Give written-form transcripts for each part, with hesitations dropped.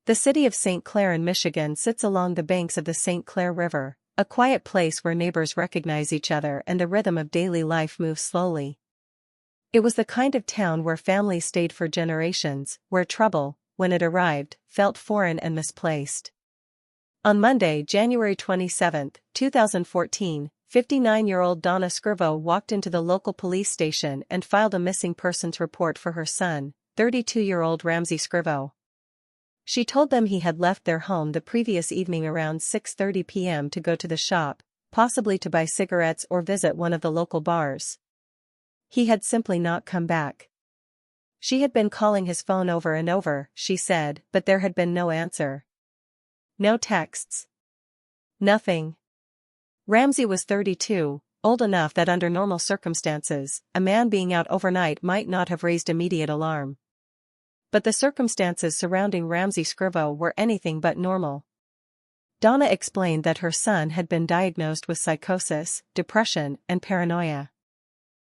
The city of St. Clair in Michigan sits along the banks of the St. Clair River, a quiet place where neighbors recognize each other and the rhythm of daily life moves slowly. It was the kind of town where families stayed for generations, where trouble, when it arrived, felt foreign and misplaced. On Monday, January 27, 2014, 59-year-old Donna Scrivo walked into the local police station and filed a missing persons report for her son, 32-year-old Ramsay Scrivo. She told them he had left their home the previous evening around 6:30 p.m. to go to the shop, possibly to buy cigarettes or visit one of the local bars. He had simply not come back. She had been calling his phone over and over, she said, but there had been no answer. No texts. Nothing. Ramsay was 32, old enough that under normal circumstances, a man being out overnight might not have raised immediate alarm. But the circumstances surrounding Ramsay Scrivo were anything but normal. Donna explained that her son had been diagnosed with psychosis, depression, and paranoia.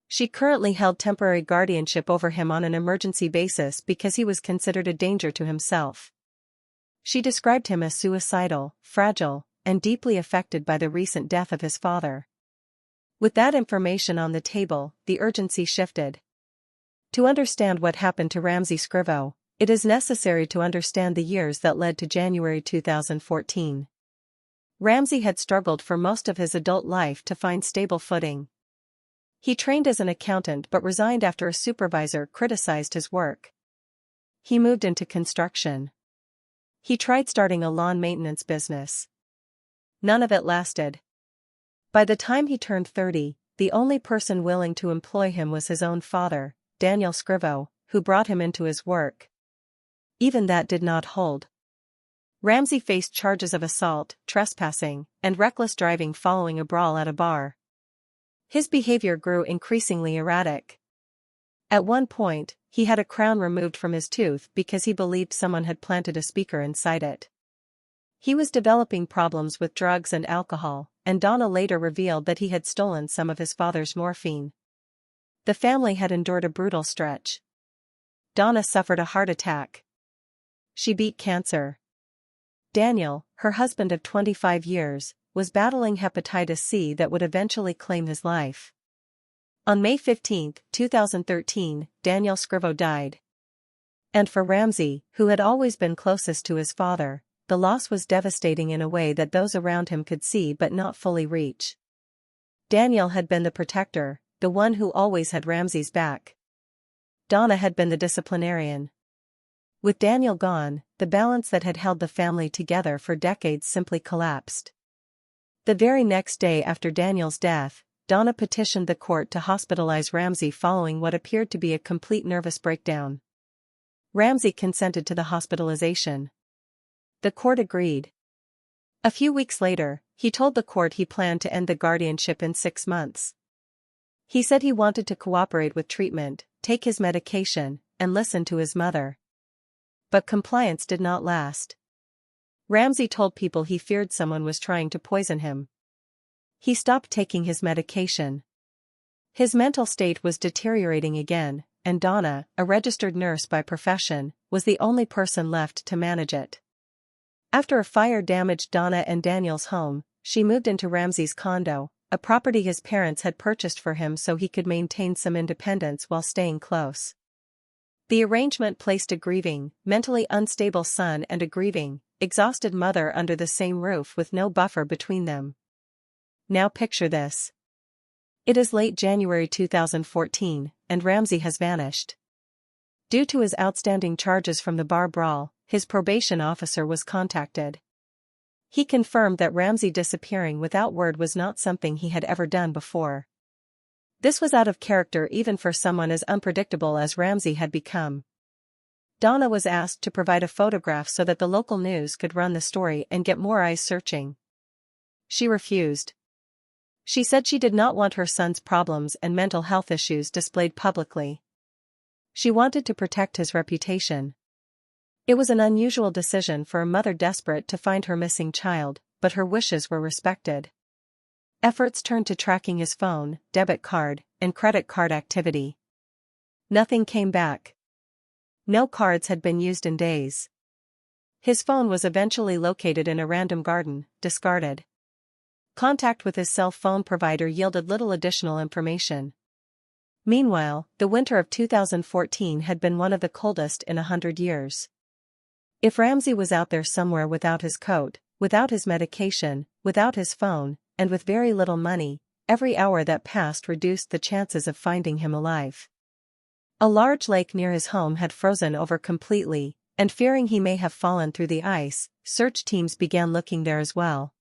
She currently held temporary guardianship over him on an emergency basis because he was considered a danger to himself. She described him as suicidal, fragile, and deeply affected by the recent death of his father. With that information on the table, the urgency shifted. To understand what happened to Ramsay Scrivo, it is necessary to understand the years that led to January 2014. Ramsay had struggled for most of his adult life to find stable footing. He trained as an accountant but resigned after a supervisor criticized his work. He moved into construction. He tried starting a lawn maintenance business. None of it lasted. By the time he turned 30, the only person willing to employ him was his own father, Daniel Scrivo, who brought him into his work. Even that did not hold. Ramsay faced charges of assault, trespassing, and reckless driving following a brawl at a bar. His behavior grew increasingly erratic. At one point, he had a crown removed from his tooth because he believed someone had planted a speaker inside it. He was developing problems with drugs and alcohol, and Donna later revealed that he had stolen some of his father's morphine. The family had endured a brutal stretch. Donna suffered a heart attack. She beat cancer. Daniel, her husband of 25 years, was battling hepatitis C that would eventually claim his life. On May 15, 2013, Daniel Scrivo died. And for Ramsay, who had always been closest to his father, the loss was devastating in a way that those around him could see but not fully reach. Daniel had been the protector, the one who always had Ramsay's back. Donna had been the disciplinarian. With Daniel gone, the balance that had held the family together for decades simply collapsed. The very next day after Daniel's death, Donna petitioned the court to hospitalize Ramsay following what appeared to be a complete nervous breakdown. Ramsay consented to the hospitalization. The court agreed. A few weeks later, he told the court he planned to end the guardianship in 6 months. He said he wanted to cooperate with treatment, take his medication, and listen to his mother. But compliance did not last. Ramsay told people he feared someone was trying to poison him. He stopped taking his medication. His mental state was deteriorating again, and Donna, a registered nurse by profession, was the only person left to manage it. After a fire damaged Donna and Daniel's home, she moved into Ramsay's condo, a property his parents had purchased for him so he could maintain some independence while staying close. The arrangement placed a grieving, mentally unstable son and a grieving, exhausted mother under the same roof with no buffer between them. Now picture this. It is late January 2014, and Ramsay has vanished. Due to his outstanding charges from the bar brawl, his probation officer was contacted. He confirmed that Ramsay disappearing without word was not something he had ever done before. This was out of character even for someone as unpredictable as Ramsay had become. Donna was asked to provide a photograph so that the local news could run the story and get more eyes searching. She refused. She said she did not want her son's problems and mental health issues displayed publicly. She wanted to protect his reputation. It was an unusual decision for a mother desperate to find her missing child, but her wishes were respected. Efforts turned to tracking his phone, debit card, and credit card activity. Nothing came back. No cards had been used in days. His phone was eventually located in a random garden, discarded. Contact with his cell phone provider yielded little additional information. Meanwhile, the winter of 2014 had been one of the coldest in 100 years. If Ramsay was out there somewhere without his coat, without his medication, without his phone, and with very little money, every hour that passed reduced the chances of finding him alive. A large lake near his home had frozen over completely, and fearing he may have fallen through the ice, search teams began looking there as well.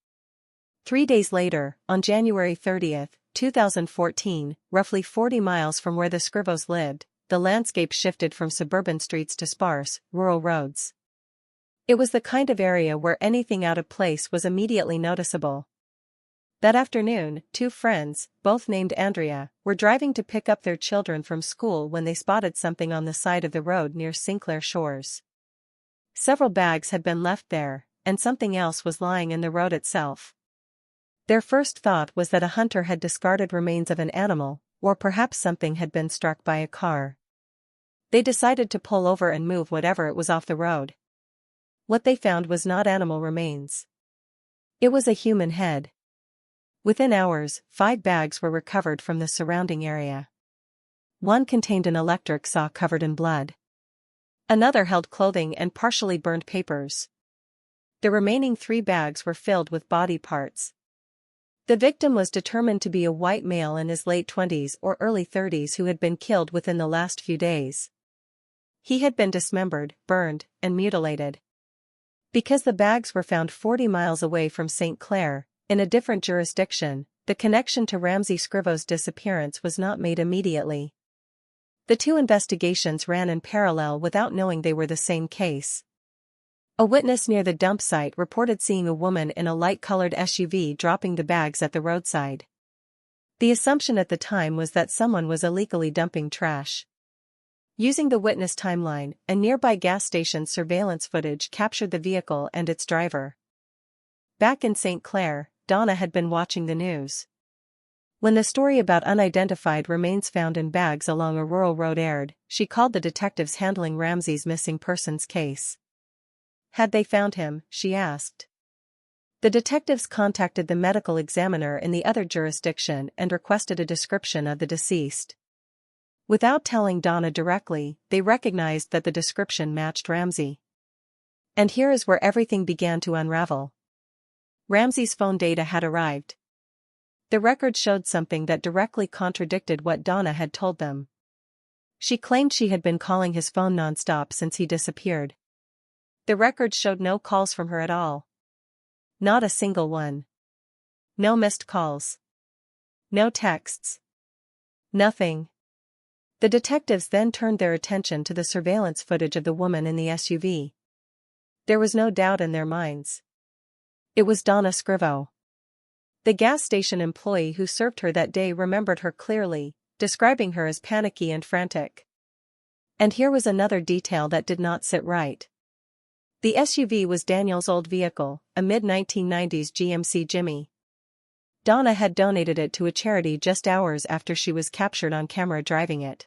3 days later, on January 30, 2014, roughly 40 miles from where the Scrivos lived, the landscape shifted from suburban streets to sparse, rural roads. It was the kind of area where anything out of place was immediately noticeable. That afternoon, 2 friends, both named Andrea, were driving to pick up their children from school when they spotted something on the side of the road near Clair shores. Several bags had been left there, and something else was lying in the road itself. Their first thought was that a hunter had discarded remains of an animal, or perhaps something had been struck by a car. They decided to pull over and move whatever it was off the road. What they found was not animal remains. It was a human head. Within hours, 5 bags were recovered from the surrounding area. One contained an electric saw covered in blood. Another held clothing and partially burned papers. The remaining 3 bags were filled with body parts. The victim was determined to be a white male in his late 20s or early 30s who had been killed within the last few days. He had been dismembered, burned, and mutilated. Because the bags were found 40 miles away from St. Clair, in a different jurisdiction, the connection to Ramsay Scrivo's disappearance was not made immediately. The 2 investigations ran in parallel without knowing they were the same case. A witness near the dump site reported seeing a woman in a light-colored SUV dropping the bags at the roadside. The assumption at the time was that someone was illegally dumping trash. Using the witness timeline, a nearby gas station's surveillance footage captured the vehicle and its driver. Back in St. Clair, Donna had been watching the news. When the story about unidentified remains found in bags along a rural road aired, she called the detectives handling Ramsay's missing persons case. Had they found him, she asked. The detectives contacted the medical examiner in the other jurisdiction and requested a description of the deceased. Without telling Donna directly, they recognized that the description matched Ramsay. And here is where everything began to unravel. Ramsay's phone data had arrived. The record showed something that directly contradicted what Donna had told them. She claimed she had been calling his phone nonstop since he disappeared. The record showed no calls from her at all. Not a single one. No missed calls. No texts. Nothing. The detectives then turned their attention to the surveillance footage of the woman in the SUV. There was no doubt in their minds. It was Donna Scrivo. The gas station employee who served her that day remembered her clearly, describing her as panicky and frantic. And here was another detail that did not sit right. The SUV was Daniel's old vehicle, a mid-1990s GMC Jimmy. Donna had donated it to a charity just hours after she was captured on camera driving it.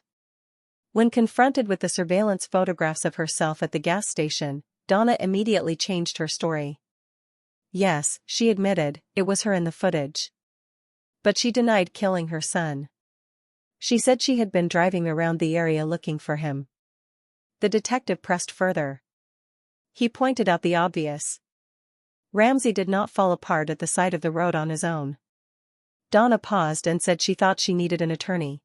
When confronted with the surveillance photographs of herself at the gas station, Donna immediately changed her story. Yes, she admitted, it was her in the footage. But she denied killing her son. She said she had been driving around the area looking for him. The detective pressed further. He pointed out the obvious. Ramsay did not fall apart at the side of the road on his own. Donna paused and said she thought she needed an attorney.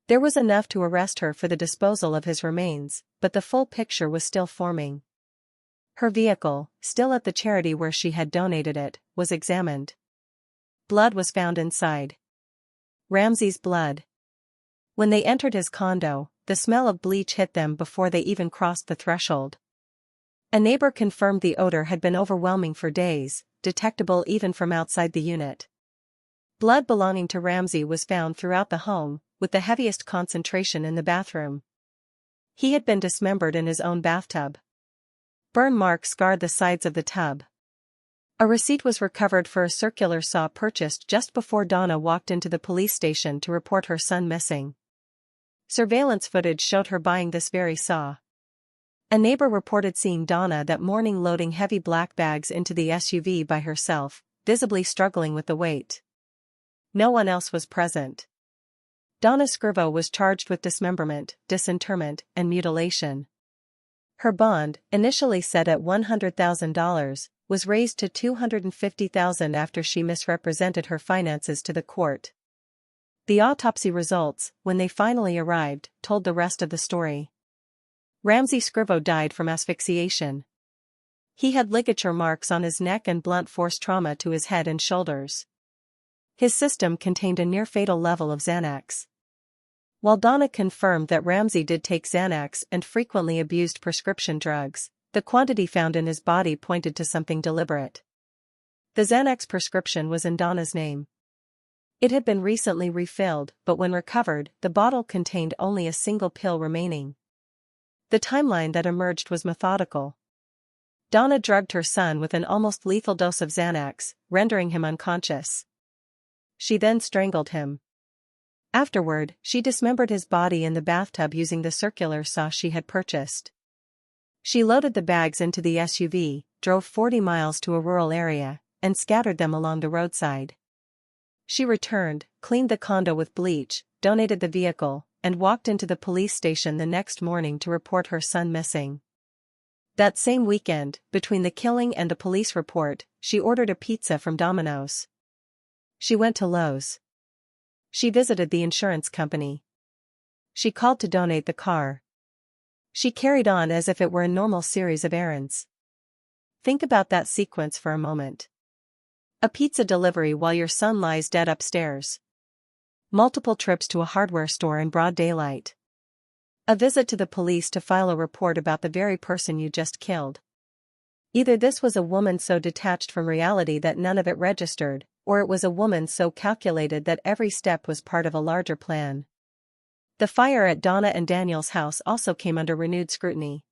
There was enough to arrest her for the disposal of his remains, but the full picture was still forming. Her vehicle, still at the charity where she had donated it, was examined. Blood was found inside. Ramsay's blood. When they entered his condo, the smell of bleach hit them before they even crossed the threshold. A neighbor confirmed the odor had been overwhelming for days, detectable even from outside the unit. Blood belonging to Ramsay was found throughout the home, with the heaviest concentration in the bathroom. He had been dismembered in his own bathtub. Burn marks scarred the sides of the tub. A receipt was recovered for a circular saw purchased just before Donna walked into the police station to report her son missing. Surveillance footage showed her buying this very saw. A neighbor reported seeing Donna that morning loading heavy black bags into the SUV by herself, visibly struggling with the weight. No one else was present. Donna Scrivo was charged with dismemberment, disinterment, and mutilation. Her bond, initially set at $100,000, was raised to $250,000 after she misrepresented her finances to the court. The autopsy results, when they finally arrived, told the rest of the story. Ramsay Scrivo died from asphyxiation. He had ligature marks on his neck and blunt force trauma to his head and shoulders. His system contained a near-fatal level of Xanax. While Donna confirmed that Ramsay did take Xanax and frequently abused prescription drugs, the quantity found in his body pointed to something deliberate. The Xanax prescription was in Donna's name. It had been recently refilled, but when recovered, the bottle contained only a single pill remaining. The timeline that emerged was methodical. Donna drugged her son with an almost lethal dose of Xanax, rendering him unconscious. She then strangled him. Afterward, she dismembered his body in the bathtub using the circular saw she had purchased. She loaded the bags into the SUV, drove 40 miles to a rural area, and scattered them along the roadside. She returned, cleaned the condo with bleach, donated the vehicle, and walked into the police station the next morning to report her son missing. That same weekend, between the killing and the police report, she ordered a pizza from Domino's. She went to Lowe's. She visited the insurance company. She called to donate the car. She carried on as if it were a normal series of errands. Think about that sequence for a moment. A pizza delivery while your son lies dead upstairs. Multiple trips to a hardware store in broad daylight. A visit to the police to file a report about the very person you just killed. Either this was a woman so detached from reality that none of it registered, or it was a woman so calculated that every step was part of a larger plan. The fire at Donna and Daniel's house also came under renewed scrutiny.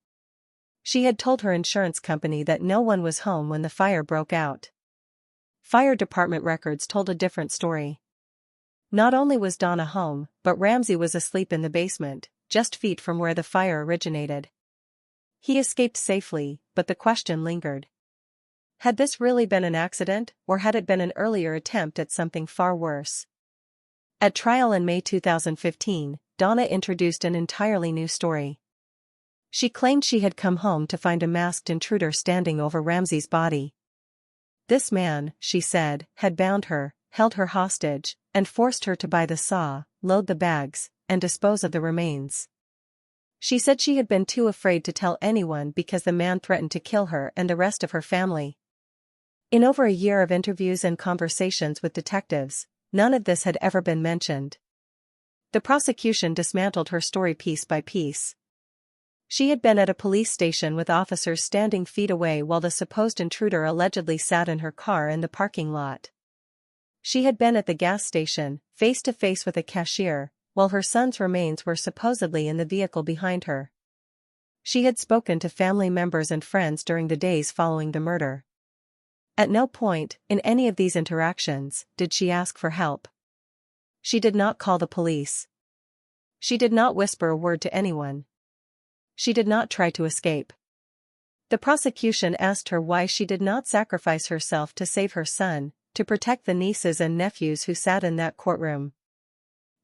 She had told her insurance company that no one was home when the fire broke out. Fire department records told a different story. Not only was Donna home, but Ramsay was asleep in the basement, just feet from where the fire originated. He escaped safely, but the question lingered. Had this really been an accident, or had it been an earlier attempt at something far worse? At trial in May 2015, Donna introduced an entirely new story. She claimed she had come home to find a masked intruder standing over Ramsay's body. This man, she said, had bound her, held her hostage, and forced her to buy the saw, load the bags, and dispose of the remains. She said she had been too afraid to tell anyone because the man threatened to kill her and the rest of her family. In over a year of interviews and conversations with detectives, none of this had ever been mentioned. The prosecution dismantled her story piece by piece. She had been at a police station with officers standing feet away while the supposed intruder allegedly sat in her car in the parking lot. She had been at the gas station, face to face with a cashier, while her son's remains were supposedly in the vehicle behind her. She had spoken to family members and friends during the days following the murder. At no point, in any of these interactions, did she ask for help. She did not call the police. She did not whisper a word to anyone. She did not try to escape. The prosecution asked her why she did not sacrifice herself to save her son, to protect the nieces and nephews who sat in that courtroom.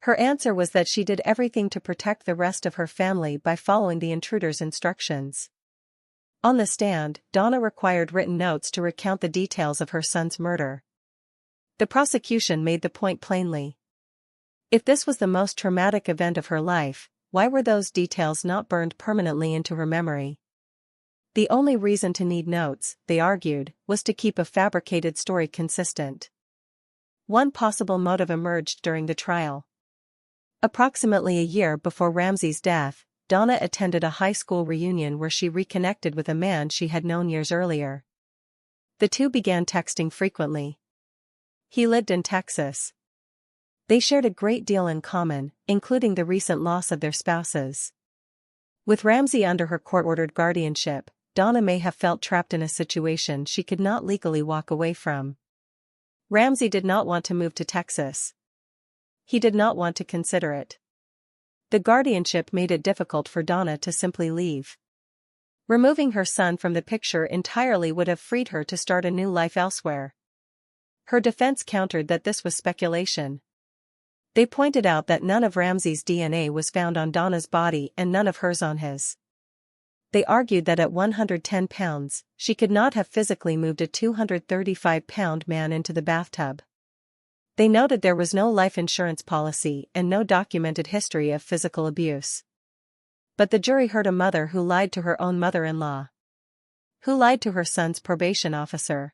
Her answer was that she did everything to protect the rest of her family by following the intruder's instructions. On the stand, Donna required written notes to recount the details of her son's murder. The prosecution made the point plainly. If this was the most traumatic event of her life, why were those details not burned permanently into her memory? The only reason to need notes, they argued, was to keep a fabricated story consistent. One possible motive emerged during the trial. Approximately a year before Ramsay's death, Donna attended a high school reunion where she reconnected with a man she had known years earlier. The two began texting frequently. He lived in Texas. They shared a great deal in common, including the recent loss of their spouses. With Ramsay under her court-ordered guardianship, Donna may have felt trapped in a situation she could not legally walk away from. Ramsay did not want to move to Texas. He did not want to consider it. The guardianship made it difficult for Donna to simply leave. Removing her son from the picture entirely would have freed her to start a new life elsewhere. Her defense countered that this was speculation. They pointed out that none of Ramsay's DNA was found on Donna's body and none of hers on his. They argued that at 110 pounds, she could not have physically moved a 235-pound man into the bathtub. They noted there was no life insurance policy and no documented history of physical abuse. But the jury heard a mother who lied to her own mother-in-law. Who lied to her son's probation officer.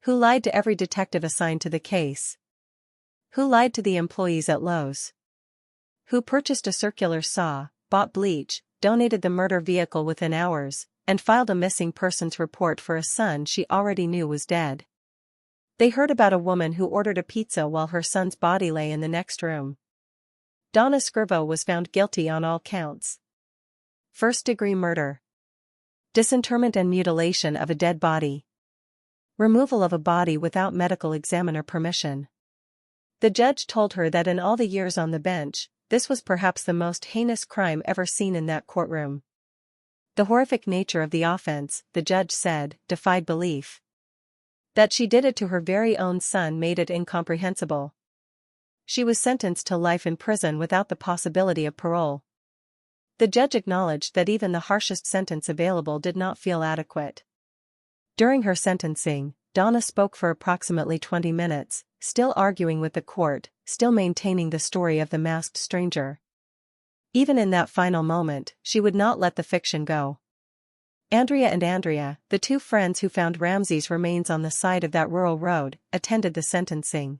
Who lied to every detective assigned to the case. Who lied to the employees at Lowe's. Who purchased a circular saw, bought bleach, donated the murder vehicle within hours, and filed a missing persons report for a son she already knew was dead. They heard about a woman who ordered a pizza while her son's body lay in the next room. Donna Scrivo was found guilty on all counts. First-degree murder. Disinterment and mutilation of a dead body. Removal of a body without medical examiner permission. The judge told her that in all the years on the bench, this was perhaps the most heinous crime ever seen in that courtroom. The horrific nature of the offense, the judge said, defied belief. That she did it to her very own son made it incomprehensible. She was sentenced to life in prison without the possibility of parole. The judge acknowledged that even the harshest sentence available did not feel adequate. During her sentencing, Donna spoke for approximately 20 minutes, still arguing with the court, still maintaining the story of the masked stranger. Even in that final moment, she would not let the fiction go. Andrea, the two friends who found Ramsay's remains on the side of that rural road, attended the sentencing.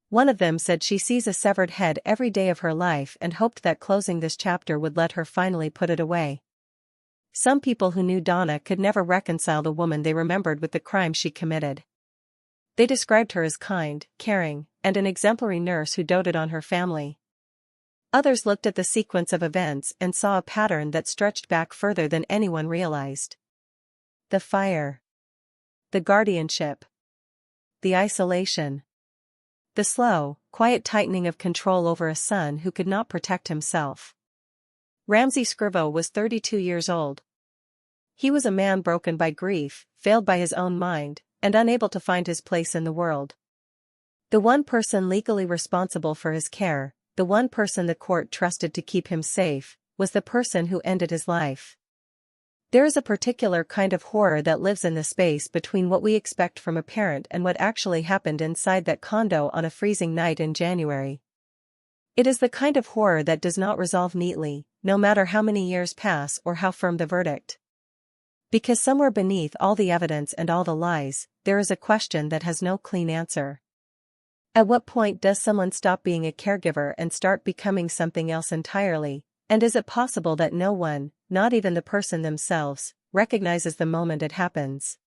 One of them said she sees a severed head every day of her life and hoped that closing this chapter would let her finally put it away. Some people who knew Donna could never reconcile the woman they remembered with the crime she committed. They described her as kind, caring, and an exemplary nurse who doted on her family. Others looked at the sequence of events and saw a pattern that stretched back further than anyone realized. The fire. The guardianship. The isolation. The slow, quiet tightening of control over a son who could not protect himself. Ramsay Scrivo was 32 years old. He was a man broken by grief, failed by his own mind, and unable to find his place in the world. The one person legally responsible for his care, the one person the court trusted to keep him safe, was the person who ended his life. There is a particular kind of horror that lives in the space between what we expect from a parent and what actually happened inside that condo on a freezing night in January. It is the kind of horror that does not resolve neatly, no matter how many years pass or how firm the verdict. Because somewhere beneath all the evidence and all the lies, there is a question that has no clean answer. At what point does someone stop being a caregiver and start becoming something else entirely, and is it possible that no one, not even the person themselves, recognizes the moment it happens?